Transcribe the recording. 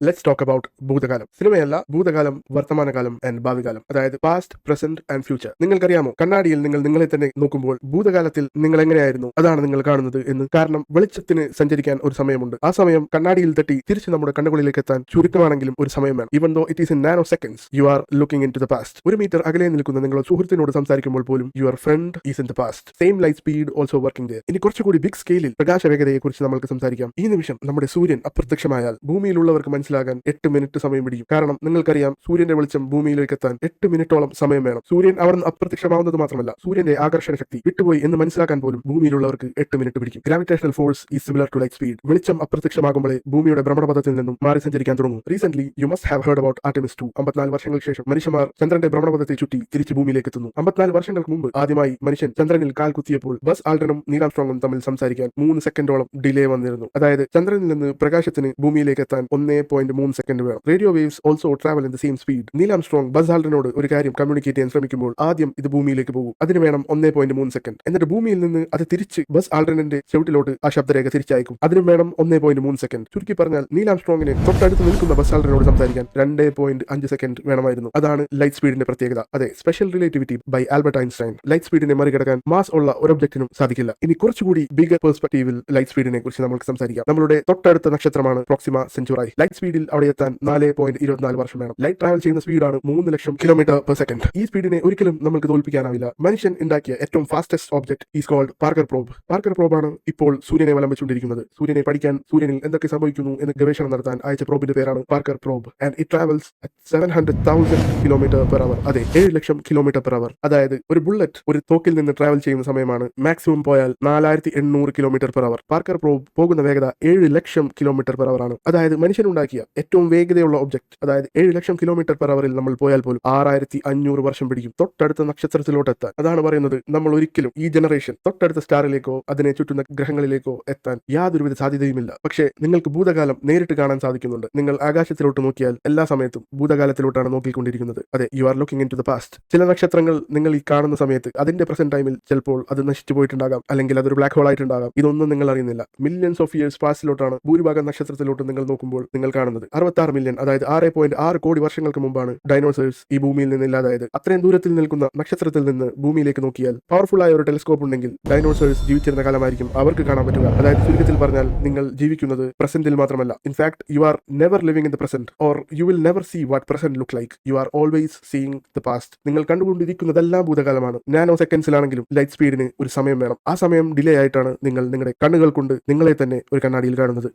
Let's talk about ഭൂതകാലം. സിനിമയല്ല, ഭൂതകാലം, വർത്തമാനകാലം and ഭാവികാലം, അതായത് പാസ്റ്റ്, പ്രസന്റ് ആൻഡ് ഫ്യൂച്ചർ. നിങ്ങൾക്കറിയാമോ, കണ്ണാടിയിൽ നിങ്ങൾ നിങ്ങളെ തന്നെ നോക്കുമ്പോൾ ഭൂതകാലത്തിൽ നിങ്ങൾ എങ്ങനെയായിരുന്നു അതാണ് നിങ്ങൾ കാണുന്നത് എന്ന്. കാരണം വെളിച്ചത്തിന് സഞ്ചരിക്കാൻ ഒരു സമയമുണ്ട്. ആ സമയം കണ്ണാടിയിൽ തട്ടി തിരിച്ച് നമ്മുടെ കണ്ണുകളിലേക്ക് എത്താൻ ചുരുക്കമാണെങ്കിലും ഒരു സമയം വേണം. Even though it is in nano seconds, you are looking into the past. ഒരു മീറ്റർ അകലെ നിൽക്കുന്ന നിങ്ങളുടെ സുഹൃത്തിനോട് സംസാരിക്കുമ്പോൾ പോലും your friend is in the past. Same light speed also working there. ഇനി കുറച്ചുകൂടി ബിഗ് സ്കെയിലിൽ പ്രകാശ വേഗതയെ കുറിച്ച് നമുക്ക് സംസാരിക്കാം. ഈ നിമിഷം നമ്മുടെ സൂര്യൻ അപ്രത്യക്ഷമായാൽ ഭൂമിയിലുള്ളവർക്ക് മനസ്സിലാകാൻ 8 മിനിറ്റ് സമയം പിടിക്കും. കാരണം നിങ്ങൾക്കറിയാം, സൂര്യന്റെ വെളിച്ചം ഭൂമിയിലേക്ക് എത്താൻ 8 മിനിറ്റോളം സമയം വേണം. സൂര്യൻ അവിടെ നിന്ന് അപ്രത്യക്ഷമാവുന്നത് മാത്രമല്ല, സൂര്യന്റെ ആകർഷണ ശക്തി വിട്ടുപോയി എന്ന് മനസ്സിലാക്കാൻ പോലും ഭൂമിയിലുള്ളവർക്ക് 8 മിനിറ്റ് പിടിക്കും. Gravitational force is similar to light speed. വെളിച്ചം അപ്രത്യക്ഷമാകുമ്പോഴേ ഭൂമിയുടെ ഭ്രമണപഥത്തിൽ നിന്നും മാറി സഞ്ചരിക്കാൻ തുടങ്ങും. Recent you must have heard about Artemis 2. 54 വർഷങ്ങൾക്ക് ശേഷം മനുഷ്യന്മാർ ചന്ദ്രന്റെ ഭ്രമണപഥത്തെ ചുറ്റി തിരിച്ച് ഭൂമിയിലേക്ക് എത്തുന്നു. 54 വർഷങ്ങൾക്ക് മുമ്പ് ആദ്യമായി മനുഷ്യൻ ചന്ദ്രനിൽ കാൽ കുത്തിയപ്പോൾ ബസ് ആൾഡ്രനും നീൽ ആംസ്ട്രോങ്ങും തമ്മിൽ സംസാരിക്കാൻ 3 സെക്കൻഡോളം ഡിലേ വന്നിരുന്നു. അതായത് ചന്ദ്രനിൽ നിന്ന് പ്രകാശത്തിന് ഭൂമിയിലേക്ക് എത്താൻ 1.3 സെക്കൻഡ് വേണം. Radio waves also travel in the same speed. Neil Armstrong Buzz ആൾഡ്രനോട് ഒരു കാര്യം കമ്മ്യൂണിക്കേറ്റ് ചെയ്യാൻ ശ്രമിക്കുമ്പോൾ ആദ്യം ഇത് ഭൂമിയിലേക്ക് പോകും. അതിന് വേണം 1.3 സെക്കൻഡ്. എന്നിട്ട് ഭൂമിയിൽ നിന്ന് അത് തിരിച്ച് ബസ് ആൾഡ്രന്റെ ചവിട്ടിലോട്ട് ആ ശബ്ദരേഖ തിരിച്ചയക്കും. അതിനും വേണം 1.3 സെക്കൻഡ്. ചുരുക്കി പറഞ്ഞാൽ നീൽ ആംസ്ട്രോങ്ങിന് തൊട്ടടുത്ത് നിൽക്കുന്ന ബസ് ആൾഡ്രനോട് സംസാരിക്കാൻ 2.5 സെക്കൻഡ് വേണമായിരുന്നു. അതാണ് ലൈറ്റ് സ്പീഡിന്റെ പ്രത്യേകത. അതെ, special relativity by Albert Einstein. Light സ്പീഡിനെ മറികടക്കാൻ മാസ് ഉള്ള ഒരു ഒബ്ജക്റ്റിനും സാധിക്കില്ല. ഇനി കുറച്ചുകൂടി ബിഗർ പെർസ്പെക്ടീവിൽ ലൈറ്റ് സ്പീഡിനെ കുറിച്ച് നമുക്ക് സംസാരിക്കാം. നമ്മളുടെ തൊട്ടടുത്ത നക്ഷത്രമാണ് പ്രോക്സിമ സെഞ്ചുറായി. ലൈറ്റ് സ്പീഡിൽ അവിടെ എത്താൻ 4.24 വർഷം വേണം. ലൈറ്റ് ട്രാവൽ ചെയ്യുന്ന സ്പീഡാണ് 3 ലക്ഷം കിലോമീറ്റർ പെർ സെക്കൻഡ്. ഈ സ്പീഡിനെ ഒരിക്കലും നമുക്ക് തോൽപ്പിക്കാനാവില്ല. മനുഷ്യൻ ഉണ്ടാക്കിയ ഏറ്റവും fastest object is called Parker probe. Parker പ്രോബാണ് ഇപ്പോൾ സൂര്യനെ വലം വെച്ചുകൊണ്ടിരിക്കുന്നത്. സൂര്യനെ പഠിക്കാൻ, സൂര്യനിൽ എന്തൊക്കെ സംഭവിക്കുന്നു എന്ന് ഗവേഷണം നടത്താൻ അയച്ച പ്രോബിന്റെ പേരാണ് Parker probe. And it travels at 700,000 kilometre per hour. അതെ, 7 ലക്ഷം കിലോമീറ്റർ പെർ അവർ. അതായത് ഒരു ബുള്ളറ്റ് ഒരു തോക്കിൽ നിന്ന് ട്രാവൽ ചെയ്യുന്ന സമയമാണ് മാക്സിമം പോയാൽ 4800 kilometre per hour. Parker probe പോകുന്ന വേഗത 7 ലക്ഷം കിലോമീറ്റർ പെർ അവർ ആണ്. അതായത് മനുഷ്യനുണ്ടാക്കിയ ഏറ്റവും വേഗതയുള്ള ഒബ്ജക്ട്. അതായത് 7 ലക്ഷം കിലോമീറ്റർ പെർ അവറിൽ നമ്മൾ പോയാൽ പോലും 6500 വർഷം പിടിക്കും തൊട്ടടുത്ത നക്ഷത്രത്തിലോട്ട് എത്താൻ. അതാണ് പറയുന്നത്, നമ്മൾ ഒരിക്കലും ഈ ജനറേഷൻ തൊട്ടടുത്ത സ്റ്റാറിലേക്കോ അതിനെ ചുറ്റുന്ന ഗ്രഹങ്ങളിലേക്കോ എത്താൻ യാതൊരുവിധ സാധ്യതയുമില്ല. പക്ഷേ നിങ്ങൾക്ക് ഭൂതകാലം നേരിട്ട് കാണാൻ സാധിക്കുന്നുണ്ട്. നിങ്ങൾ ആകാശത്തിലോട്ട് നോക്കിയാൽ എല്ലാ സമയത്തും ഭൂതകാലത്തിലോട്ടാണ് നോക്കിക്കൊണ്ടിരിക്കുന്നത്. അതെ, you are looking into the past. ചില നക്ഷത്രങ്ങൾ നിങ്ങൾ ഈ കാണുന്ന സമയത്ത് അതിന്റെ പ്രസന്റ് ടൈമിൽ ചിലപ്പോൾ അത് നശിച്ചു പോയിട്ടുണ്ടാകാം, അല്ലെങ്കിൽ അതൊരു ബ്ലാക്ക് ഹോൾ ആയിട്ടുണ്ടാകാം. ഇതൊന്നും നിങ്ങൾ അറിയുന്നില്ല. മില്യൺസ് ഓഫ് ഇയേഴ്സ് പാസ്റ്റിലോട്ടാണ് ഭൂരിഭാഗം നക്ഷത്രത്തിലോട്ട് നിങ്ങൾ നോക്കുമ്പോൾ നിങ്ങൾ കാണുന്നത്. 66 മില്യൺ, അതായത് 6.6 കോടി വർഷങ്ങൾക്ക് മുമ്പാണ് ഡൈനോസേഴ്സ് ഈ ഭൂമിയിൽ നിന്ന് ഇല്ലാതായത്. അത്രയും ദൂരത്തിൽ നിൽക്കുന്ന നക്ഷത്രത്തിൽ നിന്ന് ഭൂമിയിലേക്ക് നോക്കിയാൽ പവർഫുൾ ആയ ഒരു ടെലിസ്കോപ്പ് ഉണ്ടെങ്കിൽ ഡൈനോസേഴ്സ് ജീവിച്ചിരുന്ന കാലമായിരിക്കും അവർക്ക് കാണാൻ പറ്റുക. അതായത് ചുരുക്കത്തിൽ പറഞ്ഞാൽ നിങ്ങൾ ജീവിക്കുന്നത് പ്രസന്റിൽ മാത്രമല്ല. In fact you are never living in the present, or you will never see what present look like. You are always seeing the past. നിങ്ങൾ കണ്ടുകൊണ്ടിരിക്കുന്നതെല്ലാം ഭൂതകാലമാണ്. നാനോ സെക്കൻഡ്സിലാണെങ്കിലും ലൈറ്റ് സ്പീഡിന് ഒരു സമയം വേണം. ആ സമയം ഡിലേ ആയിട്ടാണ് നിങ്ങൾ നിങ്ങളുടെ കണ്ണുകൾ കൊണ്ട് നിങ്ങളെ തന്നെ ഒരു കണ്ണാടിയിൽ കാണുന്നത്.